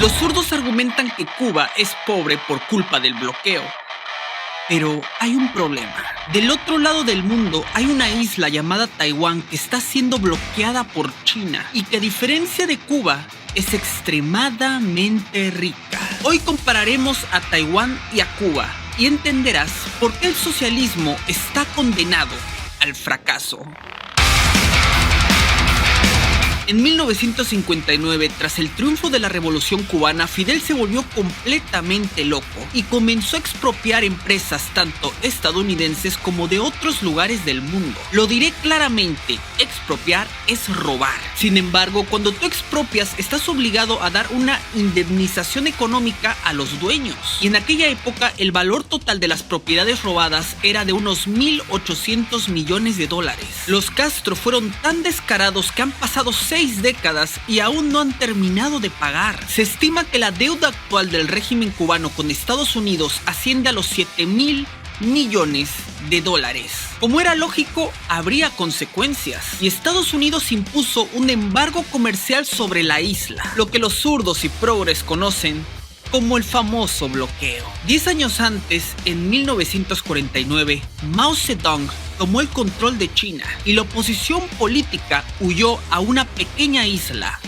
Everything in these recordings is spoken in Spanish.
Los zurdos argumentan que Cuba es pobre por culpa del bloqueo. Pero hay un problema. Del otro lado del mundo hay una isla llamada Taiwán que está siendo bloqueada por China y que a diferencia de Cuba es extremadamente rica. Hoy compararemos a Taiwán y a Cuba y entenderás por qué el socialismo está condenado al fracaso. En 1959, tras el triunfo de la Revolución Cubana, Fidel se volvió completamente loco y comenzó a expropiar empresas tanto estadounidenses como de otros lugares del mundo. Lo diré claramente, expropiar es robar. Sin embargo, cuando tú expropias, estás obligado a dar una indemnización económica a los dueños. Y en aquella época, el valor total de las propiedades robadas era de unos 1.800 millones de dólares. Los Castro fueron tan descarados que han pasado 6 décadas y aún no han terminado de pagar. Se estima que la deuda actual del régimen cubano con Estados Unidos asciende a los 7.000 millones de dólares. Como era lógico, habría consecuencias, y Estados Unidos impuso un embargo comercial sobre la isla, lo que los zurdos y progres conocen como el famoso bloqueo. 10 años antes, en 1949, Mao Zedong tomó el control de China y la oposición política huyó a una pequeña isla,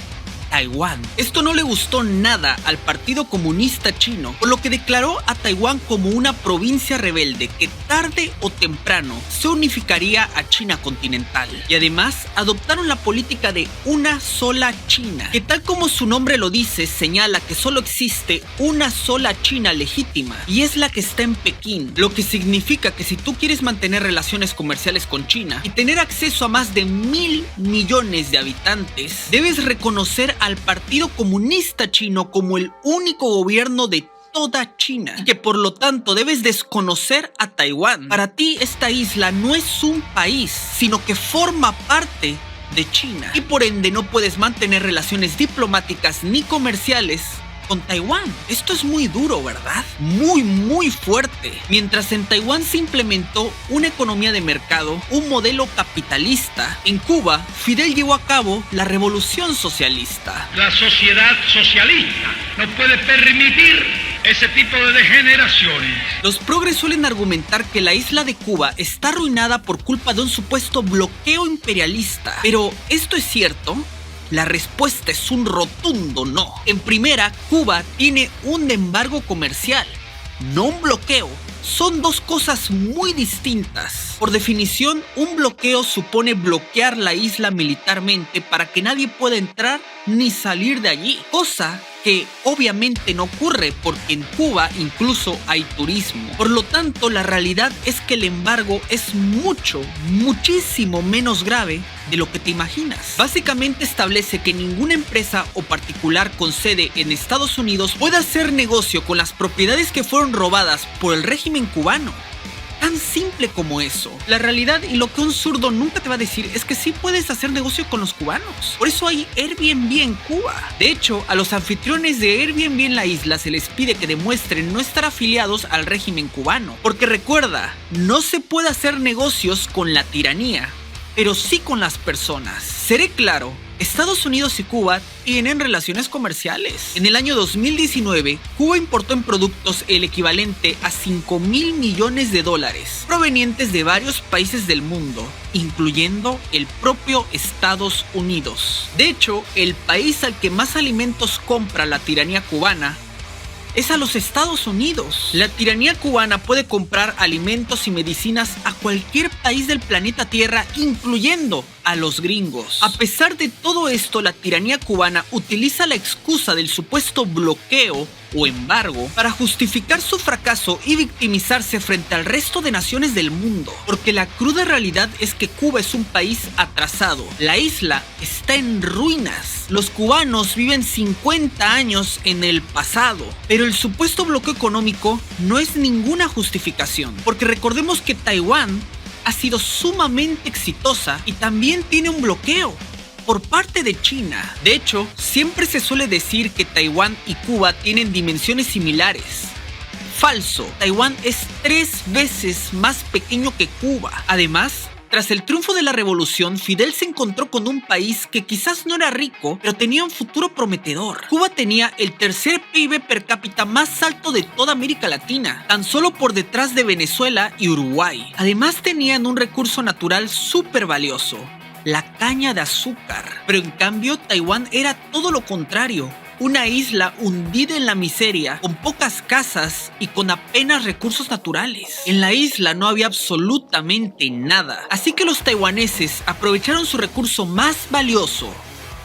Taiwán. Esto no le gustó nada al Partido Comunista Chino, por lo que declaró a Taiwán como una provincia rebelde que tarde o temprano se unificaría a China continental. Y además adoptaron la política de una sola China, que tal como su nombre lo dice, señala que solo existe una sola China legítima, y es la que está en Pekín, lo que significa que si tú quieres mantener relaciones comerciales con China y tener acceso a más de 1.000 millones de habitantes, debes reconocer al Partido Comunista Chino como el único gobierno de toda China y que por lo tanto debes desconocer a Taiwán. Para ti esta isla no es un país, sino que forma parte de China y por ende no puedes mantener relaciones diplomáticas ni comerciales con Taiwán. Esto es muy duro, ¿verdad? Muy fuerte. Mientras en Taiwán se implementó una economía de mercado, un modelo capitalista, en Cuba, Fidel llevó a cabo la revolución socialista. La sociedad socialista no puede permitir ese tipo de degeneraciones. Los progres suelen argumentar que la isla de Cuba está arruinada por culpa de un supuesto bloqueo imperialista. Pero, ¿esto es cierto? La respuesta es un rotundo no. En primera, Cuba tiene un embargo comercial, no un bloqueo. Son dos cosas muy distintas. Por definición, un bloqueo supone bloquear la isla militarmente para que nadie pueda entrar ni salir de allí, cosa que obviamente no ocurre porque en Cuba incluso hay turismo. Por lo tanto, la realidad es que el embargo es muchísimo menos grave de lo que te imaginas. Básicamente establece que ninguna empresa o particular con sede en Estados Unidos puede hacer negocio con las propiedades que fueron robadas por el régimen cubano. Tan simple como eso. La realidad y lo que un zurdo nunca te va a decir es que sí puedes hacer negocio con los cubanos. Por eso hay Airbnb en Cuba. De hecho, a los anfitriones de Airbnb en la isla se les pide que demuestren no estar afiliados al régimen cubano. Porque recuerda, no se puede hacer negocios con la tiranía, pero sí con las personas. Seré claro. Estados Unidos y Cuba tienen relaciones comerciales. En el año 2019, Cuba importó en productos el equivalente a 5.000 millones de dólares, provenientes de varios países del mundo, incluyendo el propio Estados Unidos. De hecho, el país al que más alimentos compra la tiranía cubana es a los Estados Unidos. La tiranía cubana puede comprar alimentos y medicinas a cualquier país del planeta Tierra, incluyendo a los gringos. A pesar de todo esto, la tiranía cubana utiliza la excusa del supuesto bloqueo o embargo para justificar su fracaso y victimizarse frente al resto de naciones del mundo. Porque la cruda realidad es que Cuba es un país atrasado. La isla está en ruinas. Los cubanos viven 50 años en el pasado. Pero el supuesto bloqueo económico no es ninguna justificación. Porque recordemos que Taiwán ha sido sumamente exitosa y también tiene un bloqueo por parte de China. De hecho, siempre se suele decir que Taiwán y Cuba tienen dimensiones similares. Falso. Taiwán es 3 veces más pequeño que Cuba. Además, Tras el triunfo de la revolución, Fidel se encontró con un país que quizás no era rico, pero tenía un futuro prometedor. Cuba tenía el tercer PIB per cápita más alto de toda América Latina, tan solo por detrás de Venezuela y Uruguay. Además tenían un recurso natural súper valioso: la caña de azúcar. Pero en cambio, Taiwán era todo lo contrario. Una isla hundida en la miseria, con pocas casas y con apenas recursos naturales. En la isla no había absolutamente nada, así que los taiwaneses aprovecharon su recurso más valioso: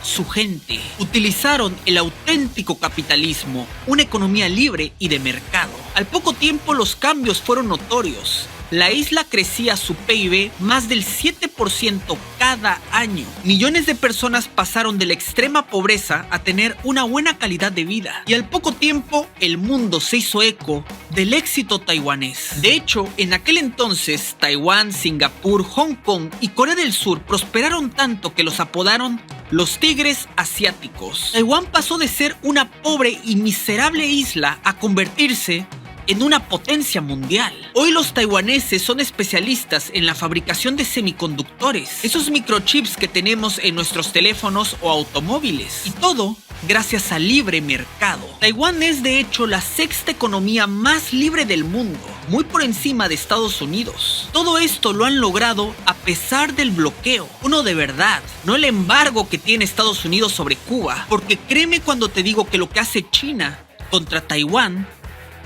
su gente. Utilizaron el auténtico capitalismo, una economía libre y de mercado. Al poco tiempo los cambios fueron notorios. La isla crecía su PIB más del 7% cada año. Millones de personas pasaron de la extrema pobreza a tener una buena calidad de vida. Y al poco tiempo, el mundo se hizo eco del éxito taiwanés. De hecho, en aquel entonces, Taiwán, Singapur, Hong Kong y Corea del Sur prosperaron tanto que los apodaron los tigres asiáticos. Taiwán pasó de ser una pobre y miserable isla a convertirse en una potencia mundial. Hoy los taiwaneses son especialistas en la fabricación de semiconductores, esos microchips que tenemos en nuestros teléfonos o automóviles. Y todo gracias al libre mercado. Taiwán es de hecho la sexta economía más libre del mundo, muy por encima de Estados Unidos. Todo esto lo han logrado a pesar del bloqueo, uno de verdad, no el embargo que tiene Estados Unidos sobre Cuba, porque créeme cuando te digo que lo que hace China contra Taiwán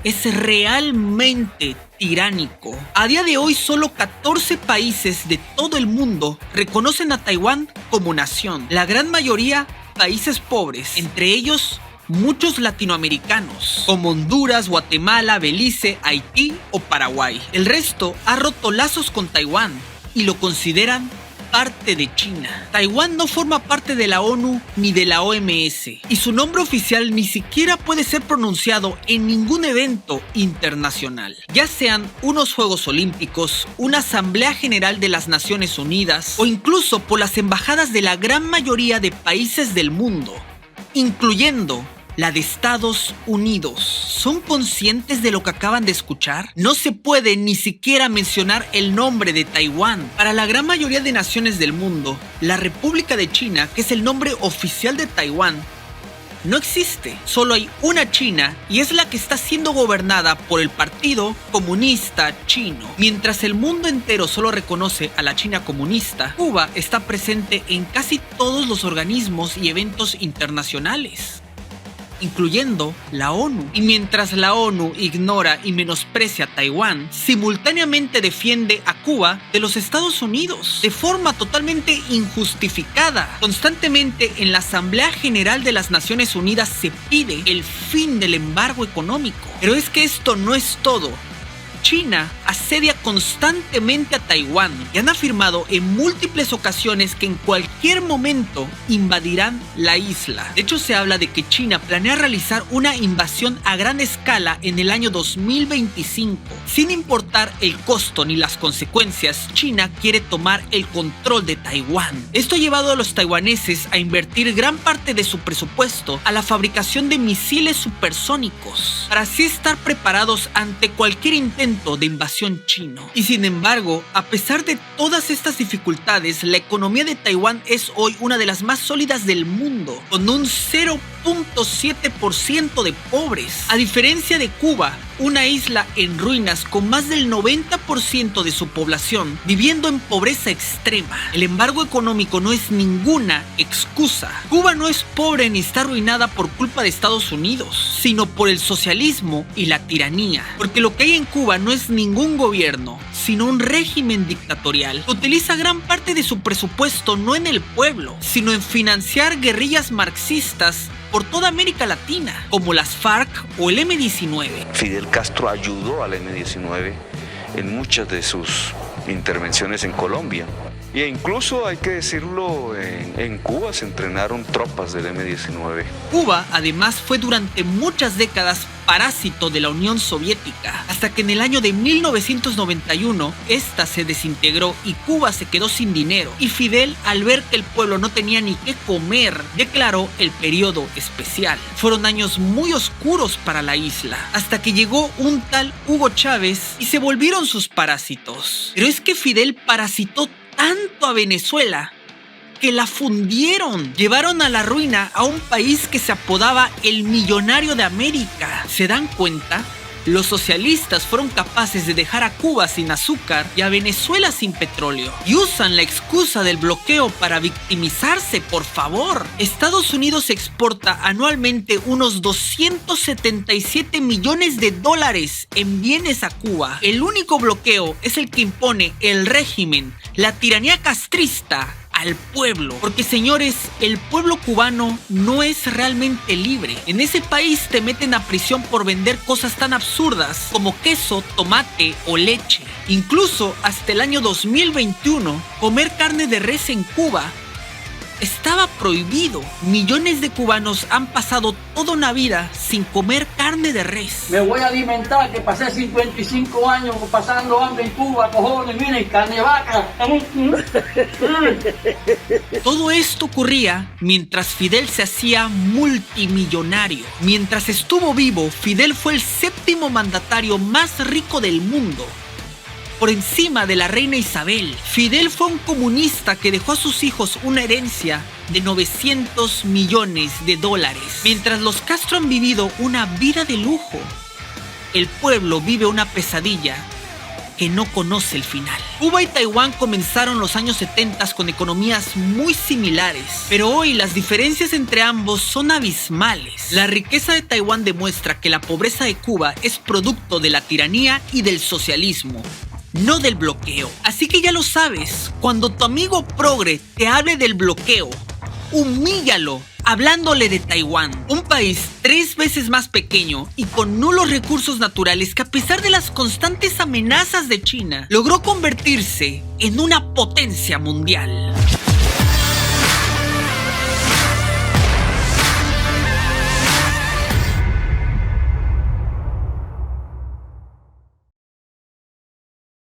es realmente tiránico. A día de hoy, solo 14 países de todo el mundo reconocen a Taiwán como nación. La gran mayoría países pobres, entre ellos muchos latinoamericanos, como Honduras, Guatemala, Belice, Haití o Paraguay. El resto ha roto lazos con Taiwán y lo consideran parte de China. Taiwán no forma parte de la ONU ni de la OMS y su nombre oficial ni siquiera puede ser pronunciado en ningún evento internacional, ya sean unos Juegos Olímpicos, una Asamblea General de las Naciones Unidas o incluso por las embajadas de la gran mayoría de países del mundo, incluyendo la de Estados Unidos. ¿Son conscientes de lo que acaban de escuchar? No se puede ni siquiera mencionar el nombre de Taiwán. Para la gran mayoría de naciones del mundo, la República de China, que es el nombre oficial de Taiwán, no existe. Solo hay una China y es la que está siendo gobernada por el Partido Comunista Chino. Mientras el mundo entero solo reconoce a la China comunista, Cuba está presente en casi todos los organismos y eventos internacionales, incluyendo la ONU. Y mientras la ONU ignora y menosprecia a Taiwán, simultáneamente defiende a Cuba de los Estados Unidos de forma totalmente injustificada. Constantemente en la Asamblea General de las Naciones Unidas se pide el fin del embargo económico. Pero es que esto no es todo. China asedia constantemente a Taiwán y han afirmado en múltiples ocasiones que en cualquier momento invadirán la isla. De hecho, se habla de que China planea realizar una invasión a gran escala en el año 2025. Sin importar el costo ni las consecuencias, China quiere tomar el control de Taiwán. Esto ha llevado a los taiwaneses a invertir gran parte de su presupuesto a la fabricación de misiles supersónicos, para así estar preparados ante cualquier intento de invasión chino. Y sin embargo, a pesar de todas estas dificultades, la economía de Taiwán es hoy una de las más sólidas del mundo, con un 0.7% de pobres. A diferencia de Cuba, una isla en ruinas con más del 90% de su población viviendo en pobreza extrema. El embargo económico no es ninguna excusa. Cuba no es pobre ni está arruinada por culpa de Estados Unidos, sino por el socialismo y la tiranía. Porque lo que hay en Cuba no es ningún gobierno, sino un régimen dictatorial que utiliza gran parte de su presupuesto no en el pueblo, sino en financiar guerrillas marxistas por toda América Latina, como las FARC o el M-19. Fidel Castro ayudó al M-19 en muchas de sus intervenciones en Colombia. E incluso, hay que decirlo, en Cuba se entrenaron tropas del M-19. Cuba, además, fue durante muchas décadas parásito de la Unión Soviética, hasta que en el año de 1991, esta se desintegró y Cuba se quedó sin dinero. Y Fidel, al ver que el pueblo no tenía ni qué comer, declaró el periodo especial. Fueron años muy oscuros para la isla, hasta que llegó un tal Hugo Chávez y se volvieron sus parásitos. Pero es que Fidel parasitó tanto a Venezuela que la fundieron. Llevaron a la ruina a un país que se apodaba el millonario de América. ¿Se dan cuenta? Los socialistas fueron capaces de dejar a Cuba sin azúcar y a Venezuela sin petróleo. Y usan la excusa del bloqueo para victimizarse, por favor. Estados Unidos exporta anualmente unos 277 millones de dólares en bienes a Cuba. El único bloqueo es el que impone el régimen, la tiranía castrista, al pueblo. Porque, señores, el pueblo cubano no es realmente libre. En ese país te meten a prisión por vender cosas tan absurdas como queso, tomate o leche. Incluso hasta el año 2021, comer carne de res en Cuba estaba prohibido. Millones de cubanos han pasado toda una vida sin comer carne de res. Me voy a alimentar, que pasé 55 años pasando hambre en Cuba, cojones, miren, carne de vaca. Todo esto ocurría mientras Fidel se hacía multimillonario. Mientras estuvo vivo, Fidel fue el 7º mandatario más rico del mundo, por encima de la reina Isabel. Fidel fue un comunista que dejó a sus hijos una herencia de 900 millones de dólares. Mientras los Castro han vivido una vida de lujo, el pueblo vive una pesadilla que no conoce el final. Cuba y Taiwán comenzaron los años 70 con economías muy similares, pero hoy las diferencias entre ambos son abismales. La riqueza de Taiwán demuestra que la pobreza de Cuba es producto de la tiranía y del socialismo, no del bloqueo. Así que ya lo sabes, cuando tu amigo progre te hable del bloqueo, humíllalo hablándole de Taiwán, un país 3 veces más pequeño y con nulos recursos naturales que, a pesar de las constantes amenazas de China, logró convertirse en una potencia mundial.